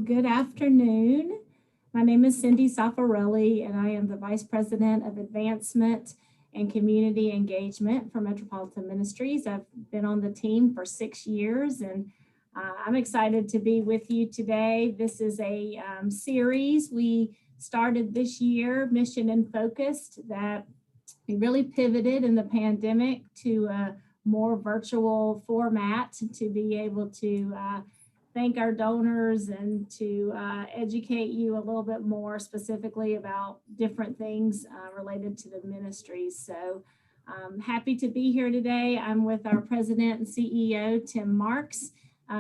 good afternoon. My name is Cindy Saffarelli, and I am the Vice President of Advancement and Community Engagement for Metropolitan Ministries. I've been on the team for 6 years, and I'm excited to be with you today. This is a series we started this year, Mission and Focused, that we really pivoted in the pandemic to a more virtual format to be able to thank our donors and to educate you a little bit more specifically about different things related to the ministries. So I'm happy to be here today. I'm with our President and CEO, Tim Marks,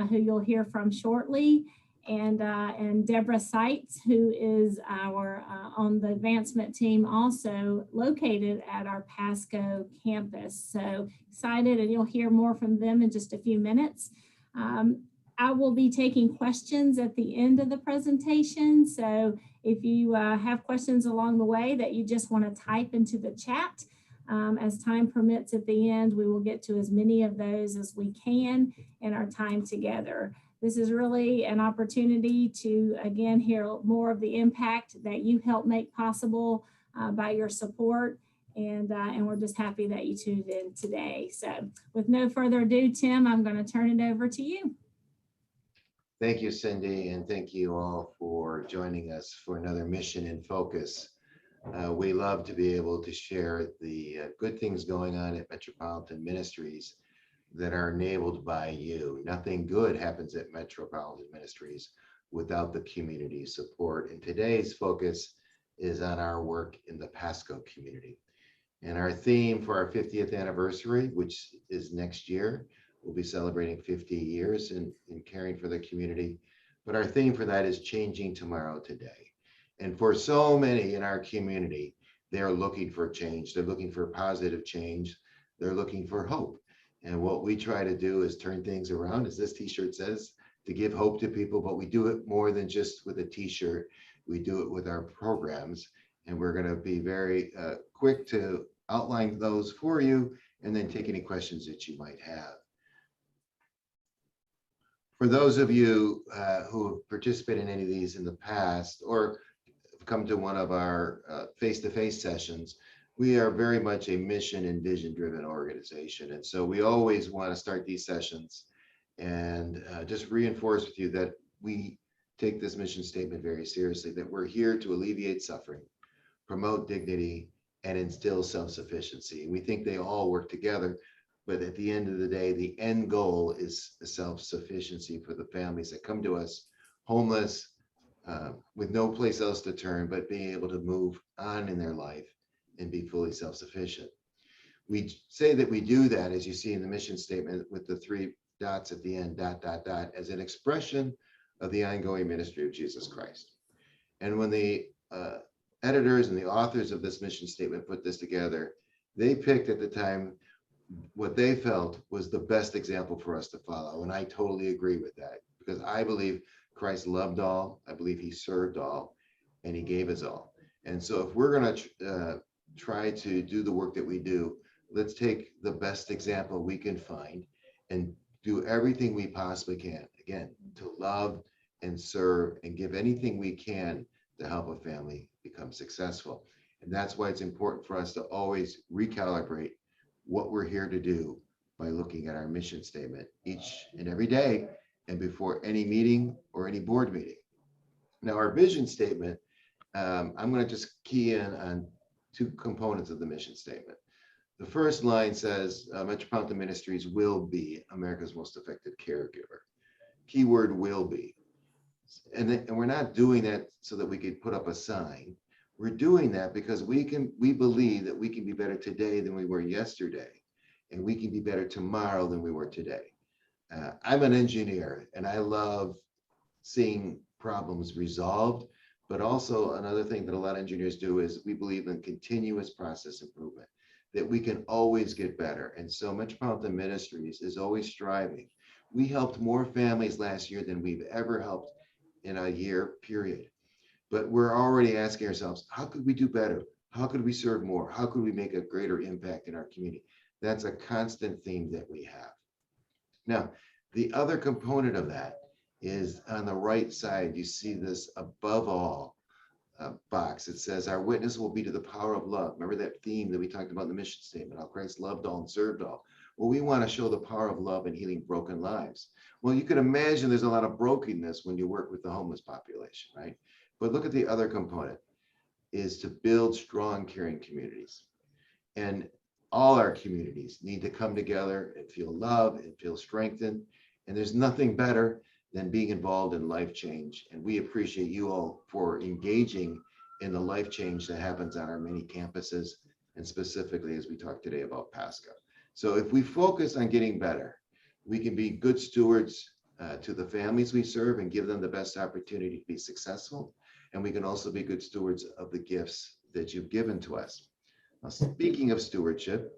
who you'll hear from shortly, and Deborah Seitz, who is our on the advancement team, also located at our Pasco campus. So excited, and you'll hear more from them in just a few minutes. I will be taking questions at the end of the presentation. So if you have questions along the way that you just want to type into the chat, as time permits at the end, we will get to as many of those as we can in our time together. This is really an opportunity to, again, hear more of the impact that you help make possible by your support. And we're just happy that you tuned in today. So with no further ado, Tim, I'm going to turn it over to you. Thank you, Cindy, and thank you all for joining us for another Mission in Focus. We love to be able to share the good things going on at Metropolitan Ministries that are enabled by you. Nothing good happens at Metropolitan Ministries without the community support. And today's focus is on our work in the Pasco community. And our theme for our 50th anniversary, which is next year, we'll be celebrating 50 years in caring for the community. But our theme for that is changing tomorrow today. And for so many in our community, they're looking for change. They're looking for positive change. They're looking for hope. And what we try to do is turn things around, as this t-shirt says, to give hope to people. But we do it more than just with a t-shirt. We do it with our programs. And we're going to be very quick to outline those for you and then take any questions that you might have. For those of you who have participated in any of these in the past or come to one of our face-to-face sessions, we are very much a mission and vision driven organization. And so we always want to start these sessions and just reinforce with you that we take this mission statement very seriously, that we're here to alleviate suffering, promote dignity, and instill self-sufficiency. We think they all work together. But at the end of the day, the end goal is self-sufficiency for the families that come to us, homeless, with no place else to turn, but being able to move on in their life and be fully self-sufficient. We say that we do that, as you see in the mission statement, with the 3 dots at the end, ... as an expression of the ongoing ministry of Jesus Christ. And when the editors and the authors of this mission statement put this together, they picked at the time what they felt was the best example for us to follow. And I totally agree with that, because I believe Christ loved all, I believe he served all, and he gave us all. And so if we're going to try to do the work that we do, let's take the best example we can find and do everything we possibly can, again, to love and serve and give anything we can to help a family become successful. And that's why it's important for us to always recalibrate what we're here to do by looking at our mission statement each and every day and before any meeting or any board meeting. Now, our vision statement, I'm going to just key in on 2 components of the mission statement. The first line says, Metropolitan Ministries will be America's most effective caregiver. Keyword will be. And we're not doing that so that we could put up a sign. We're doing that because we believe that we can be better today than we were yesterday, and we can be better tomorrow than we were today. I'm an engineer, and I love seeing problems resolved, but also another thing that a lot of engineers do is we believe in continuous process improvement, that we can always get better. And so Metropolitan Ministries is always striving. We helped more families last year than we've ever helped in a year period. But we're already asking ourselves, how could we do better? How could we serve more? How could we make a greater impact in our community? That's a constant theme that we have. Now, the other component of that is on the right side. You see this above all box. It says, our witness will be to the power of love. Remember that theme that we talked about in the mission statement, how Christ loved all and served all. Well, we want to show the power of love in healing broken lives. Well, you can imagine there's a lot of brokenness when you work with the homeless population, right? But look at the other component, is to build strong, caring communities. And all our communities need to come together and feel love and feel strengthened. And there's nothing better than being involved in life change. And we appreciate you all for engaging in the life change that happens on our many campuses, and specifically as we talk today about Pasco. So if we focus on getting better, we can be good stewards to the families we serve and give them the best opportunity to be successful. And we can also be good stewards of the gifts that you've given to us. Now, speaking of stewardship,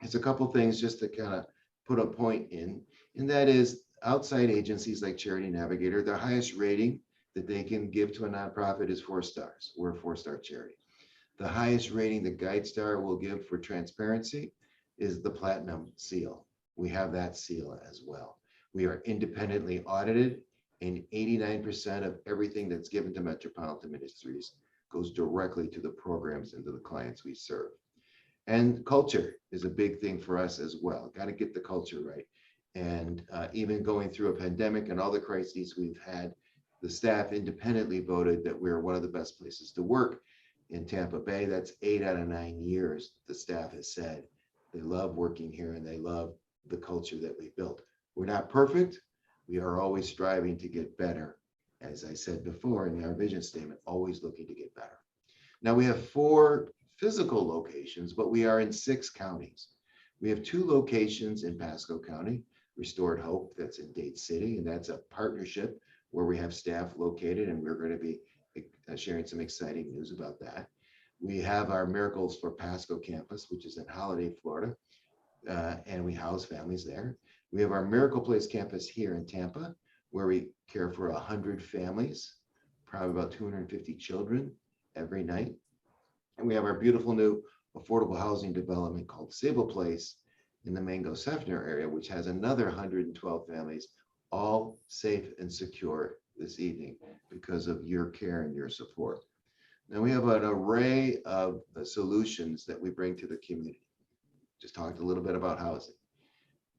it's a couple things just to kind of put a point in, and that is outside agencies like Charity Navigator, their highest rating that they can give to a nonprofit is 4 stars. We're a 4-star charity. The highest rating the GuideStar will give for transparency is the Platinum Seal. We have that seal as well. We are independently audited, and 89% of everything that's given to Metropolitan Ministries goes directly to the programs and to the clients we serve. And culture is a big thing for us as well. Got to get the culture right. And even going through a pandemic and all the crises we've had, the staff independently voted that we're one of the best places to work in Tampa Bay. That's 8 out of 9 years. The staff has said they love working here and they love the culture that we built. We're not perfect. We are always striving to get better. As I said before in our vision statement, always looking to get better. Now we have 4 physical locations, but we are in 6 counties. We have 2 locations in Pasco County, Restored Hope, that's in Dade City, and that's a partnership where we have staff located, and we're going to be sharing some exciting news about that. We have our Miracles for Pasco campus, which is in Holiday, Florida, and we house families there. We have our Miracle Place campus here in Tampa, where we care for 100 families, probably about 250 children every night. And we have our beautiful new affordable housing development called Sable Place in the Mango Sefner area, which has another 112 families, all safe and secure this evening because of your care and your support. Now we have an array of solutions that we bring to the community. Just talked a little bit about housing.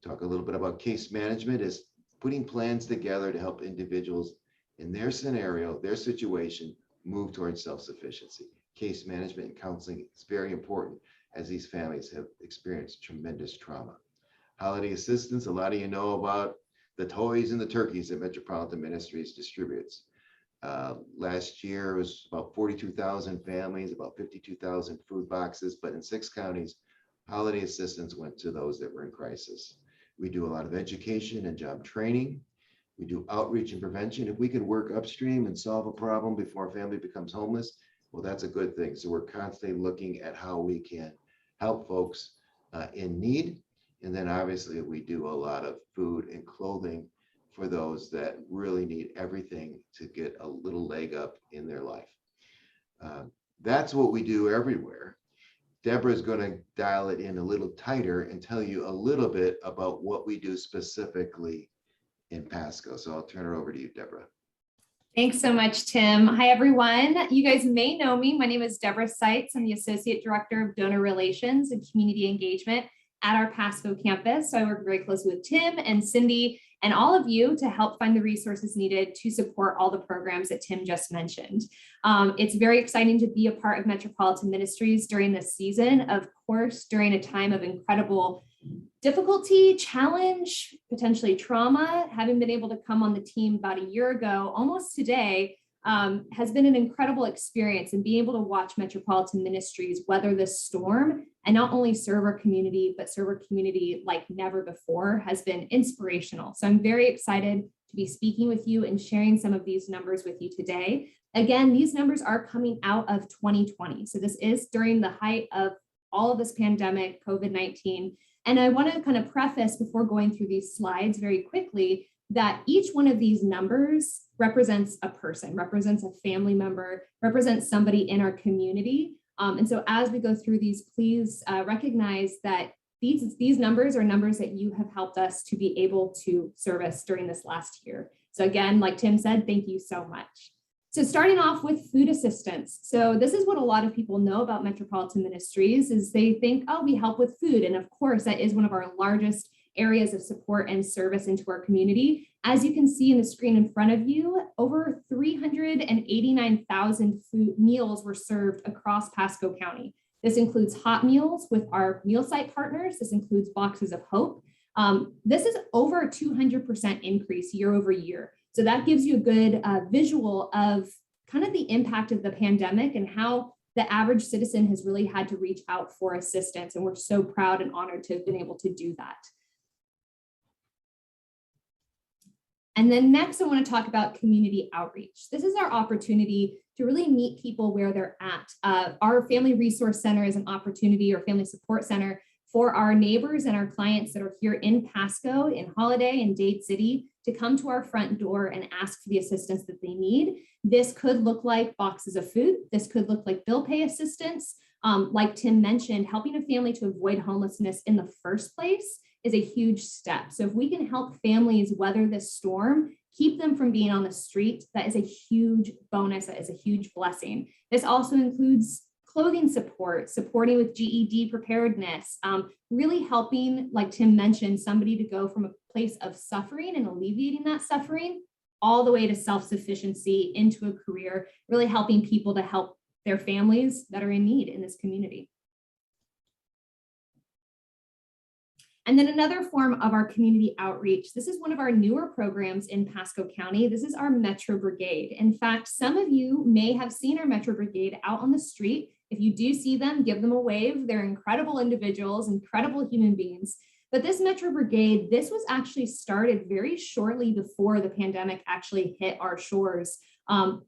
Talk a little bit about case management, is putting plans together to help individuals in their scenario, their situation, move towards self-sufficiency. Case management and counseling is very important as these families have experienced tremendous trauma. Holiday assistance, a lot of you know about the toys and the turkeys that Metropolitan Ministries distributes. Last year it was about 42,000 families, about 52,000 food boxes, but in 6 counties, holiday assistance went to those that were in crisis. We do a lot of education and job training. We do outreach and prevention. If we can work upstream and solve a problem before a family becomes homeless, well, that's a good thing. So we're constantly looking at how we can help folks in need. And then obviously we do a lot of food and clothing for those that really need everything to get a little leg up in their life. That's what we do everywhere. Deborah is going to dial it in a little tighter and tell you a little bit about what we do specifically in Pasco. So I'll turn it over to you, Deborah. Thanks so much, Tim. Hi, everyone. You guys may know me. My name is Deborah Seitz. I'm the Associate Director of Donor Relations and Community Engagement at our Pasco campus. So I work very closely with Tim and Cindy and all of you to help find the resources needed to support all the programs that Tim just mentioned. It's very exciting to be a part of Metropolitan Ministries during this season, of course, during a time of incredible difficulty, challenge, potentially trauma. Having been able to come on the team about a year ago, almost today, has been an incredible experience, and being able to watch Metropolitan Ministries weather this storm and not only serve our community, but serve our community like never before has been inspirational. So I'm very excited to be speaking with you and sharing some of these numbers with you today. Again, these numbers are coming out of 2020. So this is during the height of all of this pandemic, COVID-19. And I want to kind of preface before going through these slides very quickly that each one of these numbers represents a person, represents a family member, represents somebody in our community. And so as we go through these, please recognize that these numbers are numbers that you have helped us to be able to service during this last year. So again, like Tim said, thank you so much. So starting off with food assistance. So this is what a lot of people know about Metropolitan Ministries is they think, oh, we help with food. And of course, that is one of our largest areas of support and service into our community. As you can see in the screen in front of you, over 389,000 food meals were served across Pasco County. This includes hot meals with our meal site partners. This includes Boxes of Hope. This is over a 200% increase year over year. So that gives you a good visual of kind of the impact of the pandemic and how the average citizen has really had to reach out for assistance. And we're so proud and honored to have been able to do that. And then next, I want to talk about community outreach. This is our opportunity to really meet people where they're at. Our Family Resource Center is an opportunity, or Family Support Center, for our neighbors and our clients that are here in Pasco, in Holiday, and Dade City to come to our front door and ask for the assistance that they need. This could look like boxes of food. This could look like bill pay assistance. Like Tim mentioned, helping a family to avoid homelessness in the first place is a huge step. So if we can help families weather this storm, keep them from being on the street, that is a huge bonus. That is a huge blessing. This also includes clothing support, supporting with GED preparedness, really helping, like Tim mentioned, somebody to go from a place of suffering and alleviating that suffering all the way to self-sufficiency into a career, really helping people to help their families that are in need in this community. And then another form of our community outreach. This is one of our newer programs in Pasco County. This is our Metro Brigade. In fact, some of you may have seen our Metro Brigade out on the street. If you do see them, give them a wave. They're incredible individuals, incredible human beings. But this Metro Brigade, this was actually started very shortly before the pandemic actually hit our shores.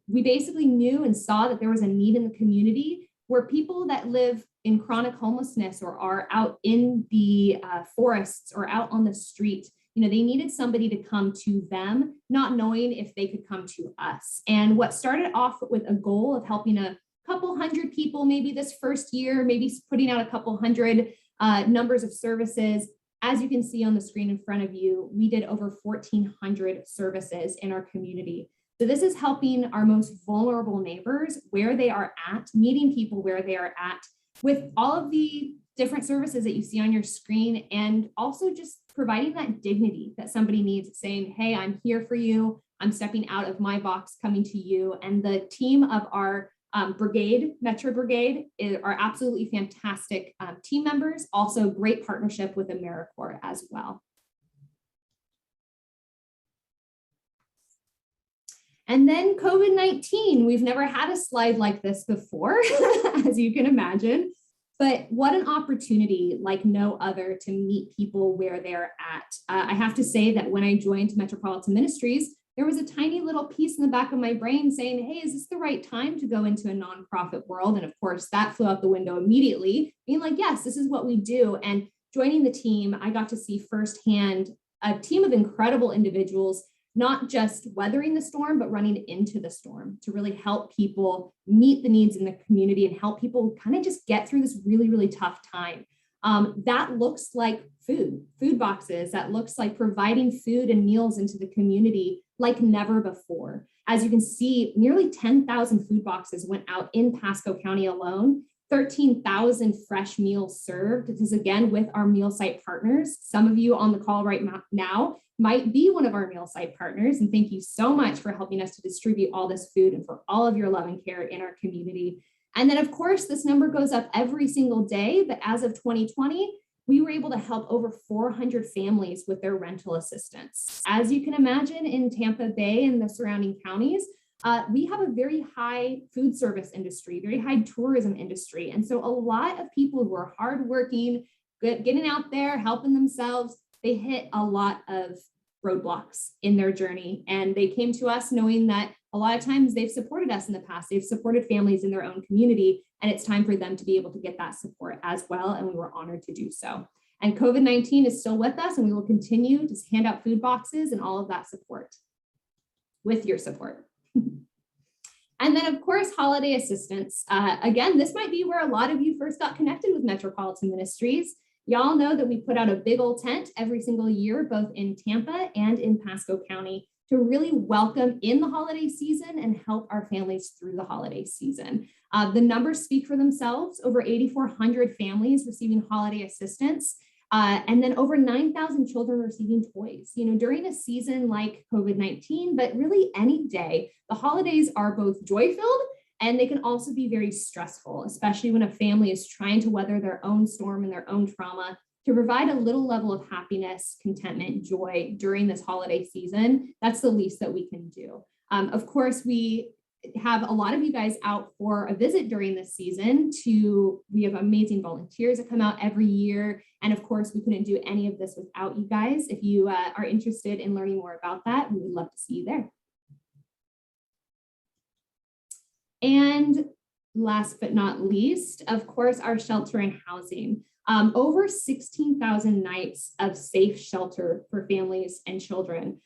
We basically knew and saw that there was a need in the community where people that live in chronic homelessness or are out in the forests or out on the street, you know, they needed somebody to come to them, not knowing if they could come to us. And what started off with a goal of helping a couple hundred people, maybe this first year, maybe putting out a couple hundred numbers of services. As you can see on the screen in front of you, we did over 1,400 services in our community. So this is helping our most vulnerable neighbors where they are at, meeting people where they are at, with all of the different services that you see on your screen, and also just providing that dignity that somebody needs, saying, hey, I'm here for you. I'm stepping out of my box, coming to you. And the team of our brigade, Metro Brigade, are absolutely fantastic team members, also great partnership with AmeriCorps as well. And then COVID-19, we've never had a slide like this before, as you can imagine, but what an opportunity like no other to meet people where they're at. I have to say that when I joined Metropolitan Ministries, there was a tiny little piece in the back of my brain saying, hey, is this the right time to go into a nonprofit world? And of course, that flew out the window immediately, being like, yes, this is what we do. And joining the team, I got to see firsthand a team of incredible individuals, not just weathering the storm, but running into the storm to really help people meet the needs in the community and help people kind of just get through this really, really tough time. That looks like food boxes. That looks like providing food and meals into the community like never before. As you can see, nearly 10,000 food boxes went out in Pasco County alone. 13,000 fresh meals served. This is again with our meal site partners. Some of you on the call right now might be one of our meal site partners. And thank you so much for helping us to distribute all this food and for all of your love and care in our community. And then of course, this number goes up every single day, but as of 2020, we were able to help over 400 families with their rental assistance. As you can imagine, in Tampa Bay and the surrounding counties, we have a very high food service industry, very high tourism industry. And so a lot of people who are hardworking, getting out there, helping themselves, they hit a lot of roadblocks in their journey. And they came to us knowing that a lot of times they've supported us in the past. They've supported families in their own community, and it's time for them to be able to get that support as well. And we were honored to do so. And COVID-19 is still with us, and we will continue to hand out food boxes and all of that support with your support. And then of course, holiday assistance. Again, this might be where a lot of you first got connected with Metropolitan Ministries. Y'all know that we put out a big old tent every single year, both in Tampa and in Pasco County, to really welcome in the holiday season and help our families through the holiday season. The numbers speak for themselves, over 8,400 families receiving holiday assistance, and then over 9,000 children receiving toys. You know, during a season like COVID-19, but really any day, the holidays are both joy-filled and they can also be very stressful, especially when a family is trying to weather their own storm and their own trauma. To provide a little level of happiness, contentment, joy during this holiday season, that's the least that we can do. Of course, we have a lot of you guys out for a visit during this season. We have amazing volunteers that come out every year. And of course, we couldn't do any of this without you guys. If you are interested in learning more about that, we would love to see you there. And last but not least, of course, our shelter and housing. Over 16,000 nights of safe shelter for families and children.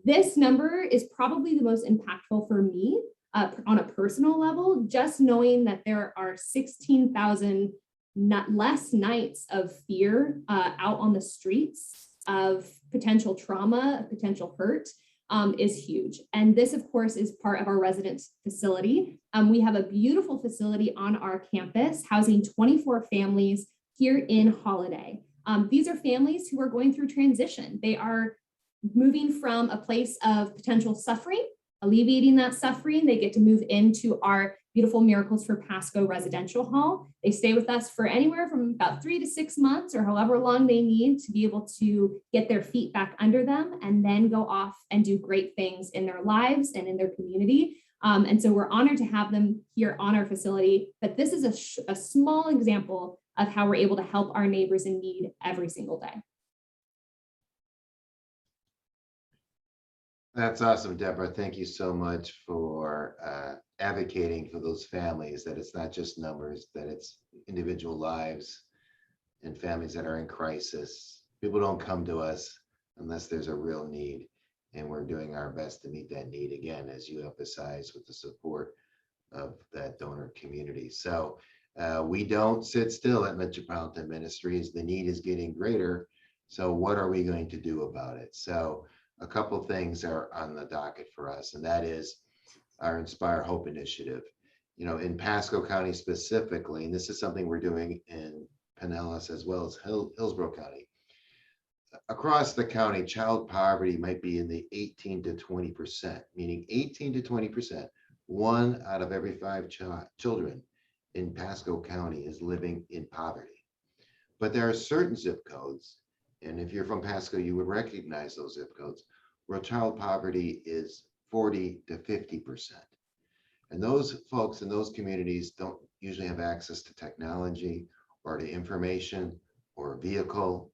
This number is probably the most impactful for me on a personal level, just knowing that there are 16,000 less nights of fear out on the streets of potential trauma, potential hurt. Is huge. And this, of course, is part of our residence facility. We have a beautiful facility on our campus housing 24 families here in Holiday. These are families who are going through transition. They are moving from a place of potential suffering, alleviating that suffering. They get to move into our beautiful Miracles for Pasco residential hall. They stay with us for anywhere from about 3 to 6 months or however long they need to be able to get their feet back under them and then go off and do great things in their lives and in their community. And so we're honored to have them here on our facility, but this is a small example of how we're able to help our neighbors in need every single day. That's awesome, Deborah. Thank you so much for advocating for those families, that it's not just numbers, that it's individual lives and families that are in crisis. People don't come to us unless there's a real need, and we're doing our best to meet that need, again, as you emphasize, with the support of that donor community. So we don't sit still at Metropolitan Ministries. The need is getting greater. So what are we going to do about it? So a couple things are on the docket for us, and that is our Inspire Hope initiative. You know, in Pasco County specifically, and this is something we're doing in Pinellas as well as Hillsborough County. Across the county, child poverty might be in the 18 to 20%, meaning 18 to 20%, 1 out of every 5 children in Pasco County is living in poverty. But there are certain zip codes, and if you're from Pasco, you would recognize those zip codes, where child poverty is 40 to 50%. And those folks in those communities don't usually have access to technology or to information or a vehicle,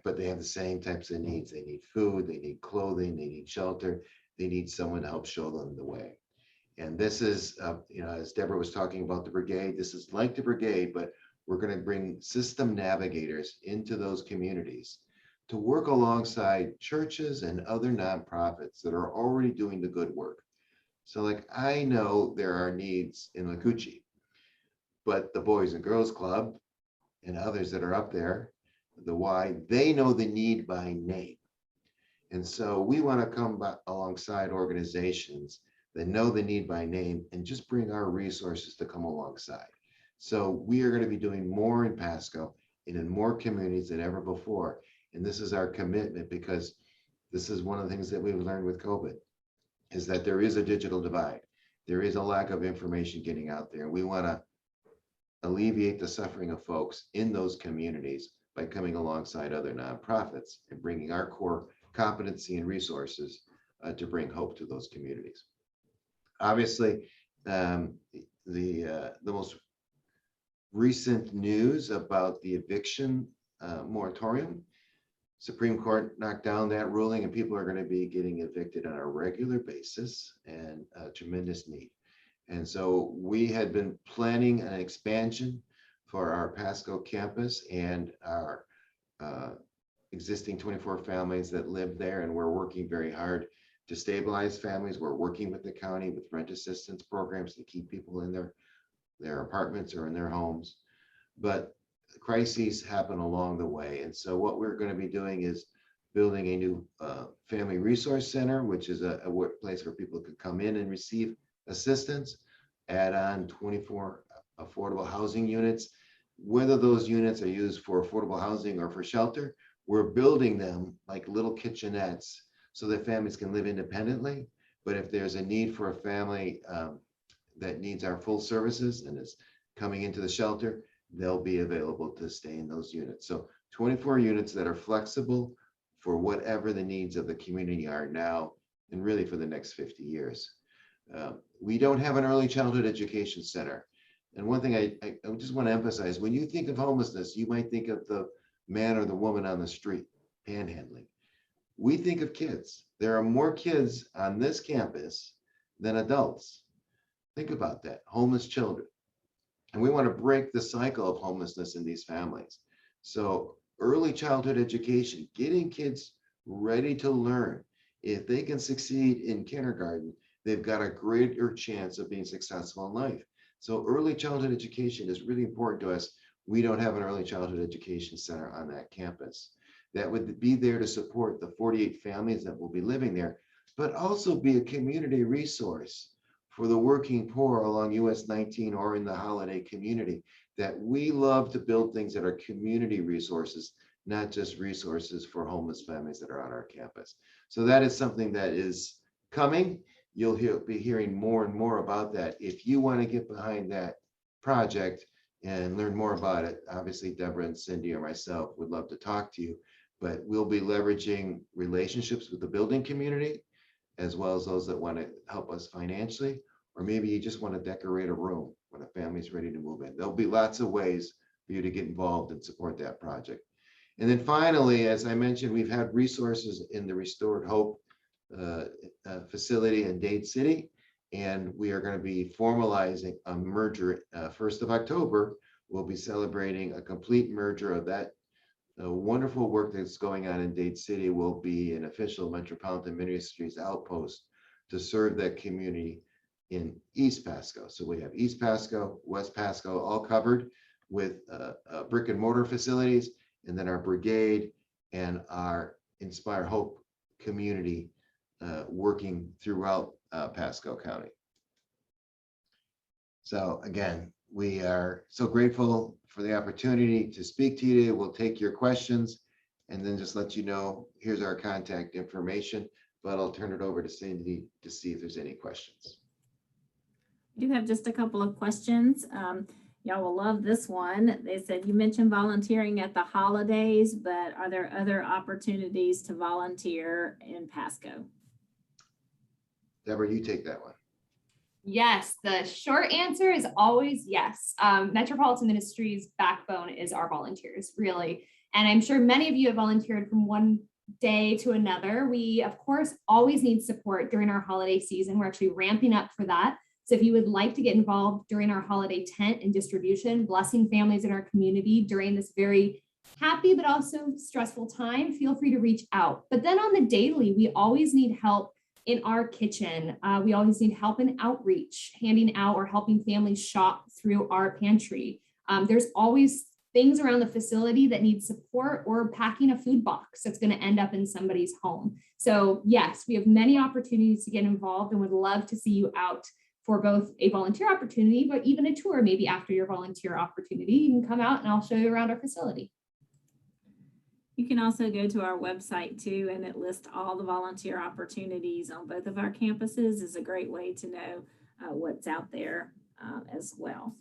but they have the same types of needs. They need food, they need clothing, they need shelter, they need someone to help show them the way. And this is, you know, as Deborah was talking about the brigade, this is like the brigade, but we're going to bring system navigators into those communities to work alongside churches and other nonprofits that are already doing the good work. So like, I know there are needs in Lakuchi, but the Boys and Girls Club and others that are up there, the Y, they know the need by name. And so we want to come alongside organizations that know the need by name and just bring our resources to come alongside. So we are going to be doing more in Pasco and in more communities than ever before. And this is our commitment, because this is one of the things that we've learned with COVID, is that there is a digital divide. There is a lack of information getting out there. We want to alleviate the suffering of folks in those communities by coming alongside other nonprofits and bringing our core competency and resources to bring hope to those communities. Obviously, the most recent news about the eviction moratorium, Supreme Court knocked down that ruling, and people are going to be getting evicted on a regular basis, and a tremendous need. And so we had been planning an expansion for our Pasco campus and our existing 24 families that live there, and we're working very hard to stabilize families. We're working with the county with rent assistance programs to keep people in their apartments or in their homes. But crises happen along the way. And so what we're going to be doing is building a new family resource center, which is a place where people could come in and receive assistance, add on 24 affordable housing units. Whether those units are used for affordable housing or for shelter, we're building them like little kitchenettes so that families can live independently. But if there's a need for a family that needs our full services and is coming into the shelter, they'll be available to stay in those units. So 24 units that are flexible for whatever the needs of the community are now and really for the next 50 years. We don't have an early childhood education center. And one thing I just want to emphasize, when you think of homelessness, you might think of the man or the woman on the street panhandling. We think of kids. There are more kids on this campus than adults. Think about that, homeless children. And we want to break the cycle of homelessness in these families. So early childhood education, getting kids ready to learn. If they can succeed in kindergarten, they've got a greater chance of being successful in life. So early childhood education is really important to us. We don't have an early childhood education center on that campus. That would be there to support the 48 families that will be living there, but also be a community resource for the working poor along US 19 or in the holiday community. That we love to build things that are community resources, not just resources for homeless families that are on our campus. So that is something that is coming. You'll be hearing more and more about that. If you want to get behind that project and learn more about it, obviously Deborah and Cindy or myself would love to talk to you, but we'll be leveraging relationships with the building community, as well as those that want to help us financially, or maybe you just want to decorate a room when a family's ready to move in. There'll be lots of ways for you to get involved and support that project. And then finally, as I mentioned, we've had resources in the Restored Hope facility in Dade City, and we are going to be formalizing a merger 1st of October. We'll be celebrating a complete merger of that wonderful work that's going on in Dade City. Will be an official Metropolitan Ministries outpost to serve that community in East Pasco. So we have East Pasco, West Pasco, all covered with brick and mortar facilities, and then our brigade and our Inspire Hope community working throughout Pasco County. So again, we are so grateful for the opportunity to speak to you today. We'll take your questions and then just let you know, here's our contact information, but I'll turn it over to Cindy to see if there's any questions. I do have just a couple of questions. Y'all will love this one. They said, you mentioned volunteering at the holidays, but are there other opportunities to volunteer in Pasco? Deborah, you take that one. Yes, the short answer is always yes. Metropolitan Ministries' backbone is our volunteers, really. And I'm sure many of you have volunteered from one day to another. We, of course, always need support during our holiday season. We're actually ramping up for that. So if you would like to get involved during our holiday tent and distribution, blessing families in our community during this very happy but also stressful time, feel free to reach out. But then on the daily, we always need help in our kitchen. We always need help in outreach, handing out or helping families shop through our pantry. There's always things around the facility that need support, or packing a food box that's going to end up in somebody's home. So yes, we have many opportunities to get involved and would love to see you out for both a volunteer opportunity, but even a tour. Maybe after your volunteer opportunity, you can come out and I'll show you around our facility. You can also go to our website too, and it lists all the volunteer opportunities on both of our campuses. Is a great way to know what's out there as well.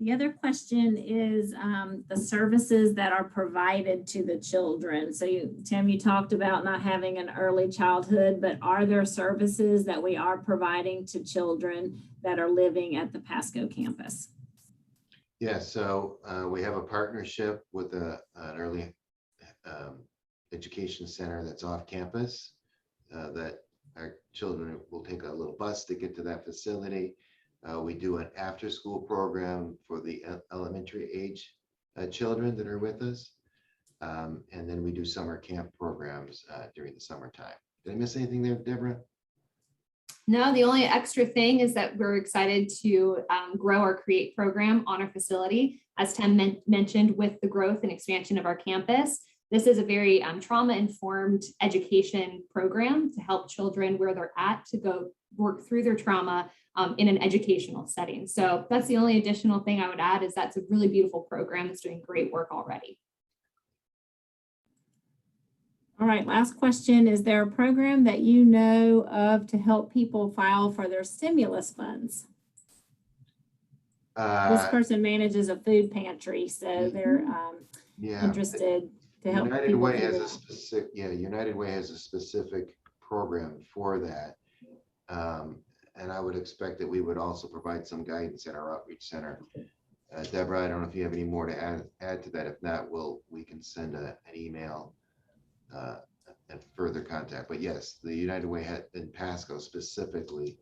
The other question is the services that are provided to the children. So Tim, you talked about not having an early childhood, but are there services that we are providing to children that are living at the Pasco campus? Yes, so we have a partnership with an early education center that's off campus that our children will take a little bus to get to that facility. We do an after-school program for the elementary age children that are with us. And then we do summer camp programs during the summertime. Did I miss anything there, Deborah? No, the only extra thing is that we're excited to grow our CREATE program on our facility. As Tim mentioned, with the growth and expansion of our campus, This is a very trauma-informed education program to help children where they're at to go work through their trauma in an educational setting. So that's the only additional thing I would add is that's a really beautiful program that's doing great work already. All right, last question. Is there a program that you know of to help people file for their stimulus funds? This person manages a food pantry, so they're Yeah. interested to help United people Way has figure a out. specific, United Way has a specific program for that. And I would expect that we would also provide some guidance at our outreach center. Deborah, I don't know if you have any more to add to that. If not, we can send an email and further contact. But yes, the United Way in Pasco specifically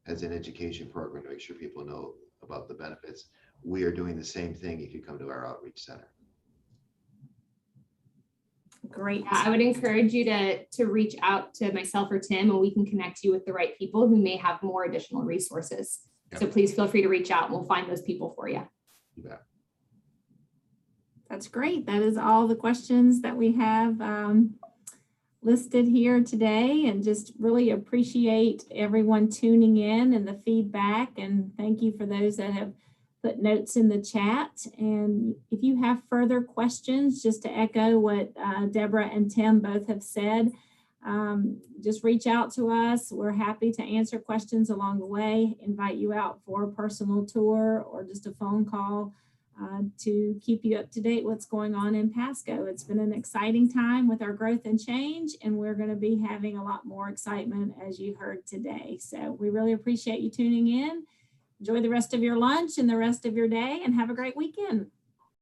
has an education program to make sure people know about the benefits. We are doing the same thing if you come to our outreach center. Great. Yeah, I would encourage you to reach out to myself or Tim, and we can connect you with the right people who may have more additional resources. Yep. So please feel free to reach out and we'll find those people for you. You bet. That's great. That is all the questions that we have listed here today, and just really appreciate everyone tuning in and the feedback. And thank you for those that have put notes in the chat. And if you have further questions, just to echo what Deborah and Tim both have said, just reach out to us. We're happy to answer questions along the way, invite you out for a personal tour or just a phone call to keep you up to date what's going on in Pasco. It's been an exciting time with our growth and change, and we're going to be having a lot more excitement as you heard today. So we really appreciate you tuning in. Enjoy the rest of your lunch and the rest of your day, and have a great weekend.